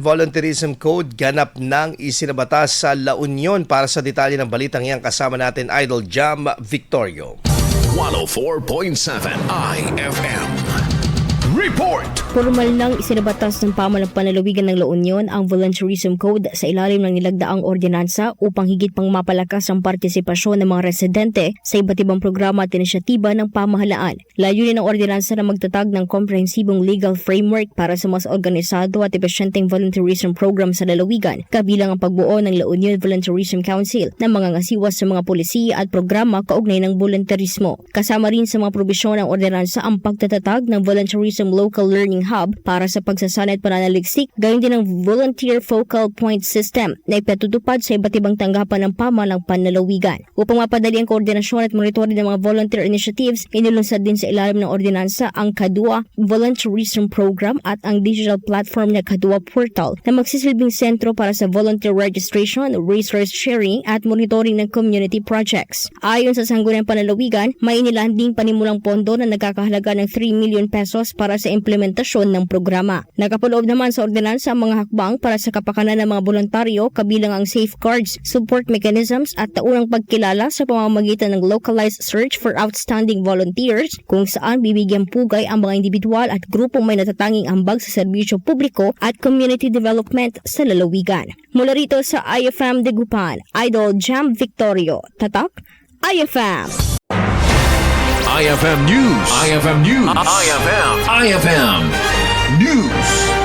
Volunteerism Code ganap ng isinabatas sa La Union. Para sa detalye ng balitang yan, kasama natin Idol Jam Victorio. 104.7 IFM Report! Formal nang isinabatas ng pamahalang panlalawigan ng La Union ang Volunteerism Code sa ilalim ng nilagdaang ordinansa upang higit pang mapalakas ang partisipasyon ng mga residente sa iba't ibang programa at inisyatiba ng pamahalaan. Layunin ng ordinansa na magtatag ng komprehensibong legal framework para sa mas organisado at epesyenteng volunteerism program sa lalawigan, kabilang ang pagbuo ng La Union Volunteerism Council na mga ngasiwas sa mga polisiya at programa kaugnay ng volunteerismo. Kasama rin sa mga probisyon ng ordinansa ang pagtatatag ng Volunteerism Local Learning Hub para sa pagsasanay at pananaliksik, gayon din ang Volunteer Focal Point System na ipatutupad sa iba't ibang tanggapan ng pamahalang panlalawigan. Upang mapadali ang koordinasyon at monitoring ng mga volunteer initiatives, inilunsad din sa ilalim ng ordinansa ang Kadua Volunteerism Program at ang digital platform na Kadua Portal na magsisilbing sentro para sa volunteer registration, resource sharing at monitoring ng community projects. Ayon sa Sangguniang Panlalawigan, may inilanding panimulang pondo na nagkakahalaga ng 3 million pesos para sa implementasyon ng programa. Nakapaloob naman sa ordinansa ang mga hakbang para sa kapakanan ng mga voluntaryo, kabilang ang safeguards, support mechanisms at taunang pagkilala sa pamamagitan ng localized search for outstanding volunteers, kung saan bibigyan pugay ang mga individual at grupong may natatanging ambag sa serbisyo publiko at community development sa lalawigan. Mula rito sa IFM Dagupan, Idol Jam Victorio, Tatak, IFM. IFM News. IFM News. IFM News.